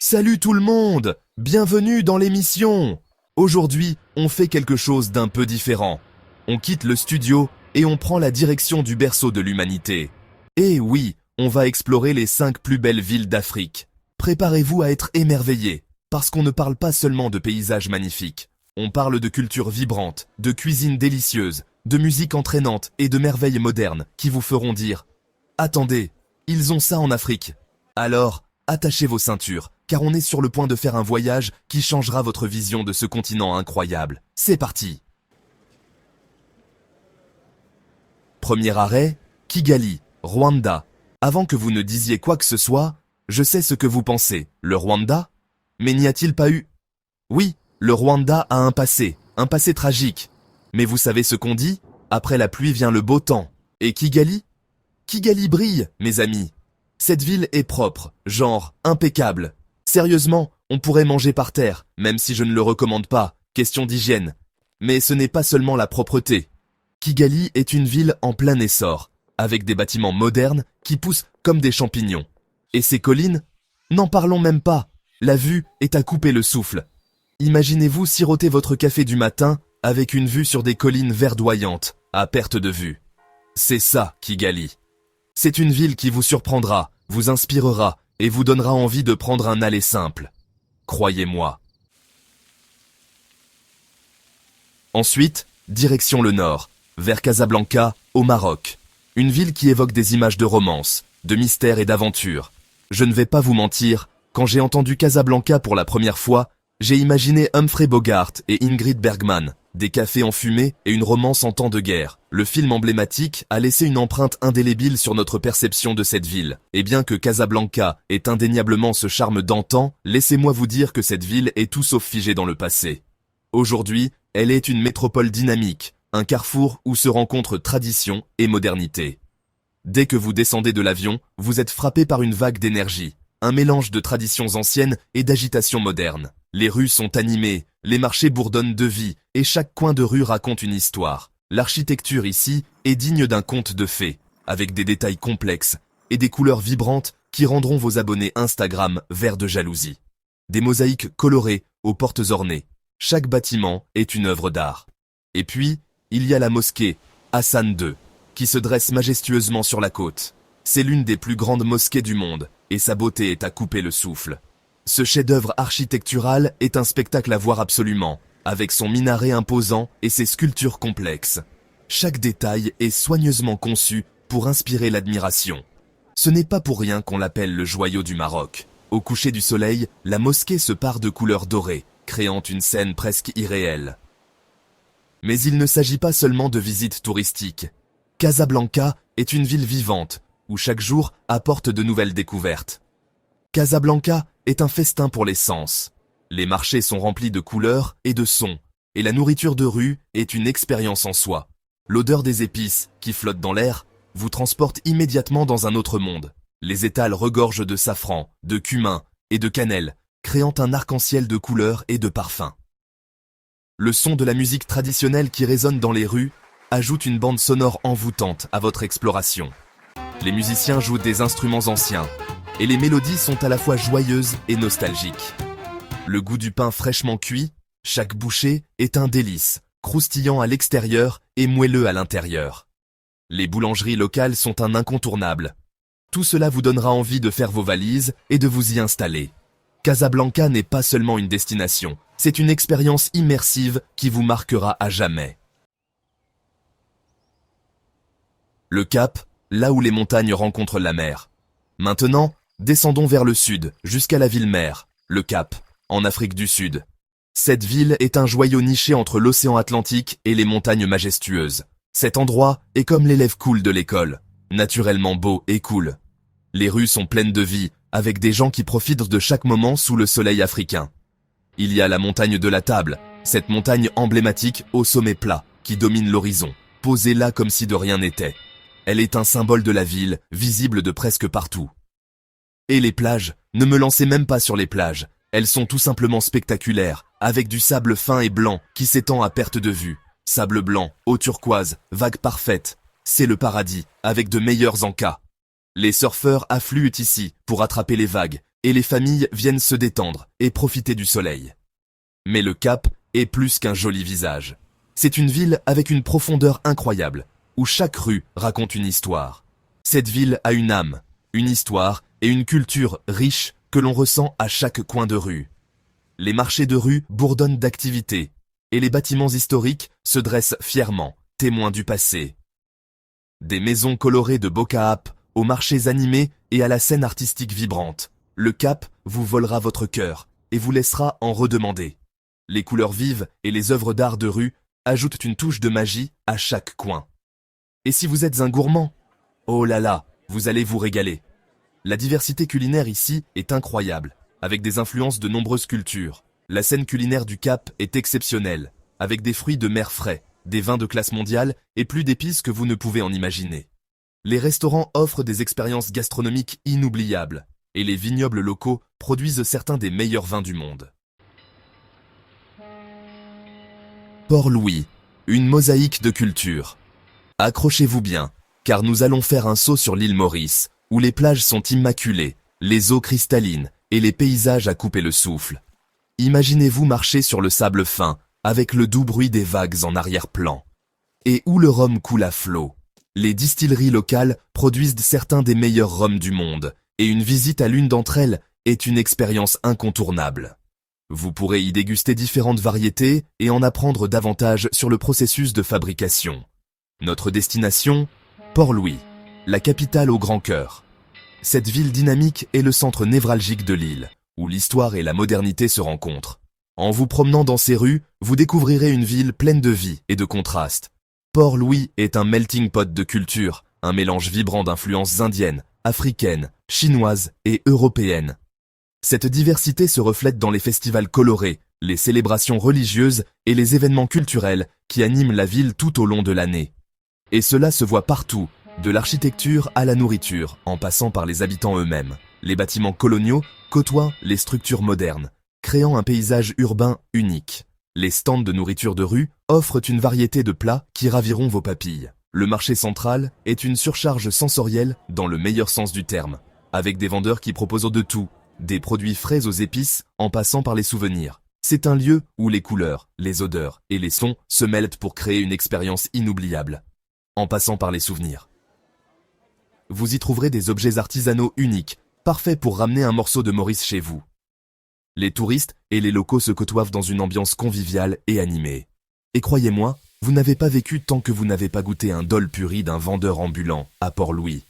Salut tout le monde! Bienvenue dans l'émission! Aujourd'hui, on fait quelque chose d'un peu différent. On quitte le studio et on prend la direction du berceau de l'humanité. Et oui, on va explorer les 5 plus belles villes d'Afrique. Préparez-vous à être émerveillés, parce qu'on ne parle pas seulement de paysages magnifiques. On parle de culture vibrante, de cuisine délicieuse, de musique entraînante et de merveilles modernes qui vous feront dire « Attendez, ils ont ça en Afrique !» Alors, attachez vos ceintures, car on est sur le point de faire un voyage qui changera votre vision de ce continent incroyable. C'est parti! Premier arrêt, Kigali, Rwanda. Avant que vous ne disiez quoi que ce soit, je sais ce que vous pensez. Le Rwanda? Mais n'y a-t-il pas eu? Oui, le Rwanda a un passé tragique. Mais vous savez ce qu'on dit? Après la pluie vient le beau temps. Et Kigali? Kigali brille, mes amis. Cette ville est propre, genre impeccable. Sérieusement, on pourrait manger par terre, même si je ne le recommande pas, question d'hygiène. Mais ce n'est pas seulement la propreté. Kigali est une ville en plein essor, avec des bâtiments modernes qui poussent comme des champignons. Et ces collines? N'en parlons même pas. La vue est à couper le souffle. Imaginez-vous siroter votre café du matin avec une vue sur des collines verdoyantes, à perte de vue. C'est ça, Kigali. C'est une ville qui vous surprendra, vous inspirera et vous donnera envie de prendre un aller simple. Croyez-moi. Ensuite, direction le nord, vers Casablanca, au Maroc. Une ville qui évoque des images de romance, de mystère et d'aventure. Je ne vais pas vous mentir, quand j'ai entendu Casablanca pour la première fois, j'ai imaginé Humphrey Bogart et Ingrid Bergman, des cafés en fumée et une romance en temps de guerre. Le film emblématique a laissé une empreinte indélébile sur notre perception de cette ville. Et bien que Casablanca ait indéniablement ce charme d'antan, laissez-moi vous dire que cette ville est tout sauf figée dans le passé. Aujourd'hui, elle est une métropole dynamique, un carrefour où se rencontrent tradition et modernité. Dès que vous descendez de l'avion, vous êtes frappé par une vague d'énergie, un mélange de traditions anciennes et d'agitation moderne. Les rues sont animées, les marchés bourdonnent de vie et chaque coin de rue raconte une histoire. L'architecture ici est digne d'un conte de fées, avec des détails complexes et des couleurs vibrantes qui rendront vos abonnés Instagram verts de jalousie. Des mosaïques colorées aux portes ornées. Chaque bâtiment est une œuvre d'art. Et puis, il y a la mosquée Hassan II, qui se dresse majestueusement sur la côte. C'est l'une des plus grandes mosquées du monde, et sa beauté est à couper le souffle. Ce chef-d'œuvre architectural est un spectacle à voir absolument, avec son minaret imposant et ses sculptures complexes. Chaque détail est soigneusement conçu pour inspirer l'admiration. Ce n'est pas pour rien qu'on l'appelle le joyau du Maroc. Au coucher du soleil, la mosquée se pare de couleurs dorées, créant une scène presque irréelle. Mais il ne s'agit pas seulement de visites touristiques. Casablanca est une ville vivante, où chaque jour apporte de nouvelles découvertes. Casablanca est un festin pour les sens. Les marchés sont remplis de couleurs et de sons, et la nourriture de rue est une expérience en soi. L'odeur des épices, qui flottent dans l'air, vous transporte immédiatement dans un autre monde. Les étals regorgent de safran, de cumin et de cannelle, créant un arc-en-ciel de couleurs et de parfums. Le son de la musique traditionnelle qui résonne dans les rues ajoute une bande sonore envoûtante à votre exploration. Les musiciens jouent des instruments anciens, et les mélodies sont à la fois joyeuses et nostalgiques. Le goût du pain fraîchement cuit, chaque bouchée est un délice, croustillant à l'extérieur et moelleux à l'intérieur. Les boulangeries locales sont un incontournable. Tout cela vous donnera envie de faire vos valises et de vous y installer. Casablanca n'est pas seulement une destination, c'est une expérience immersive qui vous marquera à jamais. Le Cap, là où les montagnes rencontrent la mer. Maintenant, descendons vers le sud, jusqu'à la ville-mère, le Cap, en Afrique du Sud. Cette ville est un joyau niché entre l'océan Atlantique et les montagnes majestueuses. Cet endroit est comme l'élève cool de l'école, naturellement beau et cool. Les rues sont pleines de vie, avec des gens qui profitent de chaque moment sous le soleil africain. Il y a la montagne de la Table, cette montagne emblématique au sommet plat, qui domine l'horizon, posée là comme si de rien n'était. Elle est un symbole de la ville, visible de presque partout. Et les plages, ne me lancez même pas sur les plages, elles sont tout simplement spectaculaires, avec du sable fin et blanc qui s'étend à perte de vue. Sable blanc, eau turquoise, vagues parfaites, c'est le paradis, avec de meilleurs encas. Les surfeurs affluent ici pour attraper les vagues et les familles viennent se détendre et profiter du soleil. Mais le Cap est plus qu'un joli visage. C'est une ville avec une profondeur incroyable, où chaque rue raconte une histoire. Cette ville a une âme, une histoire et une culture riche que l'on ressent à chaque coin de rue. Les marchés de rue bourdonnent d'activités, et les bâtiments historiques se dressent fièrement, témoins du passé. Des maisons colorées de Bocaap, aux marchés animés et à la scène artistique vibrante, le Cap vous volera votre cœur et vous laissera en redemander. Les couleurs vives et les œuvres d'art de rue ajoutent une touche de magie à chaque coin. Et si vous êtes un gourmand, oh là là, vous allez vous régaler. La diversité culinaire ici est incroyable, avec des influences de nombreuses cultures. La scène culinaire du Cap est exceptionnelle, avec des fruits de mer frais, des vins de classe mondiale et plus d'épices que vous ne pouvez en imaginer. Les restaurants offrent des expériences gastronomiques inoubliables, et les vignobles locaux produisent certains des meilleurs vins du monde. Port-Louis, une mosaïque de culture. Accrochez-vous bien, car nous allons faire un saut sur l'île Maurice, où les plages sont immaculées, les eaux cristallines et les paysages à couper le souffle. Imaginez-vous marcher sur le sable fin, avec le doux bruit des vagues en arrière-plan. Et où le rhum coule à flot. Les distilleries locales produisent certains des meilleurs rhums du monde, et une visite à l'une d'entre elles est une expérience incontournable. Vous pourrez y déguster différentes variétés et en apprendre davantage sur le processus de fabrication. Notre destination, Port-Louis, la capitale au grand cœur. Cette ville dynamique est le centre névralgique de l'île, où l'histoire et la modernité se rencontrent. En vous promenant dans ces rues, vous découvrirez une ville pleine de vie et de contrastes. Port-Louis est un melting pot de culture, un mélange vibrant d'influences indiennes, africaines, chinoises et européennes. Cette diversité se reflète dans les festivals colorés, les célébrations religieuses et les événements culturels qui animent la ville tout au long de l'année. Et cela se voit partout, de l'architecture à la nourriture, en passant par les habitants eux-mêmes. Les bâtiments coloniaux côtoient les structures modernes, créant un paysage urbain unique. Les stands de nourriture de rue offrent une variété de plats qui raviront vos papilles. Le marché central est une surcharge sensorielle dans le meilleur sens du terme, avec des vendeurs qui proposent de tout, des produits frais aux épices en passant par les souvenirs. C'est un lieu où les couleurs, les odeurs et les sons se mêlent pour créer une expérience inoubliable, en passant par les souvenirs. Vous y trouverez des objets artisanaux uniques, parfaits pour ramener un morceau de Maurice chez vous. Les touristes et les locaux se côtoient dans une ambiance conviviale et animée. Et croyez-moi, vous n'avez pas vécu tant que vous n'avez pas goûté un dol puri d'un vendeur ambulant à Port-Louis.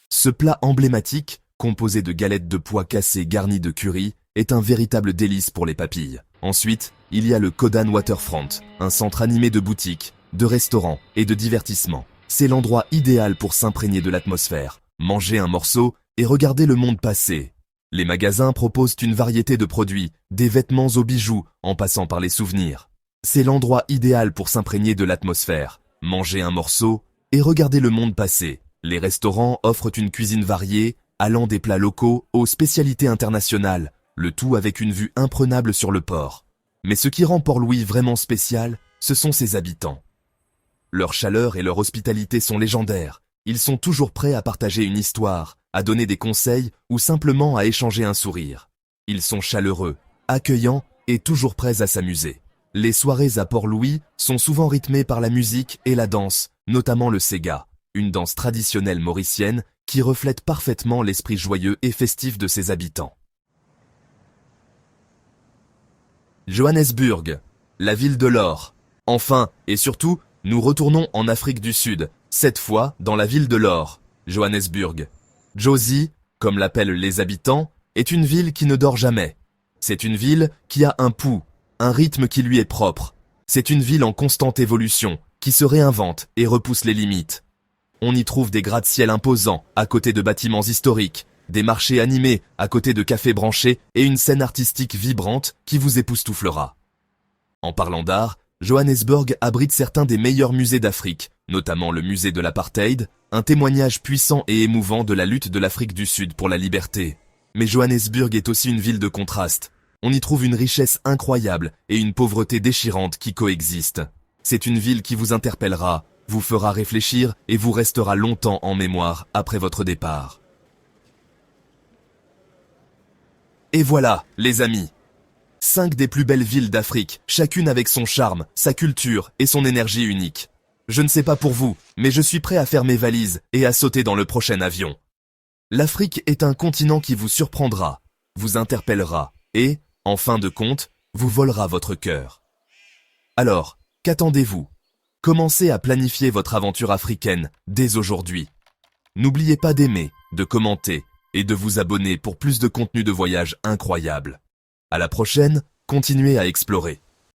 Ce plat emblématique, composé de galettes de pois cassés garnies de curry, est un véritable délice pour les papilles. Ensuite, il y a le Codan Waterfront, un centre animé de boutiques, de restaurants et de divertissements. C'est l'endroit idéal pour s'imprégner de l'atmosphère, manger un morceau et regarder le monde passer. Les magasins proposent une variété de produits, des vêtements aux bijoux, en passant par les souvenirs. C'est l'endroit idéal pour s'imprégner de l'atmosphère, manger un morceau et regarder le monde passer. Les restaurants offrent une cuisine variée, allant des plats locaux aux spécialités internationales, le tout avec une vue imprenable sur le port. Mais ce qui rend Port-Louis vraiment spécial, ce sont ses habitants. Leur chaleur et leur hospitalité sont légendaires. Ils sont toujours prêts à partager une histoire, à donner des conseils ou simplement à échanger un sourire. Ils sont chaleureux, accueillants et toujours prêts à s'amuser. Les soirées à Port-Louis sont souvent rythmées par la musique et la danse, notamment le Sega, une danse traditionnelle mauricienne qui reflète parfaitement l'esprit joyeux et festif de ses habitants. Johannesburg, la ville de l'or. Enfin, et surtout, nous retournons en Afrique du Sud, cette fois dans la ville de l'or, Johannesburg. Jozi, comme l'appellent les habitants, est une ville qui ne dort jamais. C'est une ville qui a un pouls, un rythme qui lui est propre. C'est une ville en constante évolution, qui se réinvente et repousse les limites. On y trouve des gratte-ciel imposants à côté de bâtiments historiques, des marchés animés à côté de cafés branchés et une scène artistique vibrante qui vous époustouflera. En parlant d'art, Johannesburg abrite certains des meilleurs musées d'Afrique, notamment le musée de l'apartheid, un témoignage puissant et émouvant de la lutte de l'Afrique du Sud pour la liberté. Mais Johannesburg est aussi une ville de contraste. On y trouve une richesse incroyable et une pauvreté déchirante qui coexistent. C'est une ville qui vous interpellera, vous fera réfléchir et vous restera longtemps en mémoire après votre départ. Et voilà, les amis. 5 des plus belles villes d'Afrique, chacune avec son charme, sa culture et son énergie unique. Je ne sais pas pour vous, mais je suis prêt à faire mes valises et à sauter dans le prochain avion. L'Afrique est un continent qui vous surprendra, vous interpellera et, en fin de compte, vous volera votre cœur. Alors, qu'attendez-vous? Commencez à planifier votre aventure africaine dès aujourd'hui. N'oubliez pas d'aimer, de commenter et de vous abonner pour plus de contenu de voyage incroyable. À la prochaine, continuez à explorer.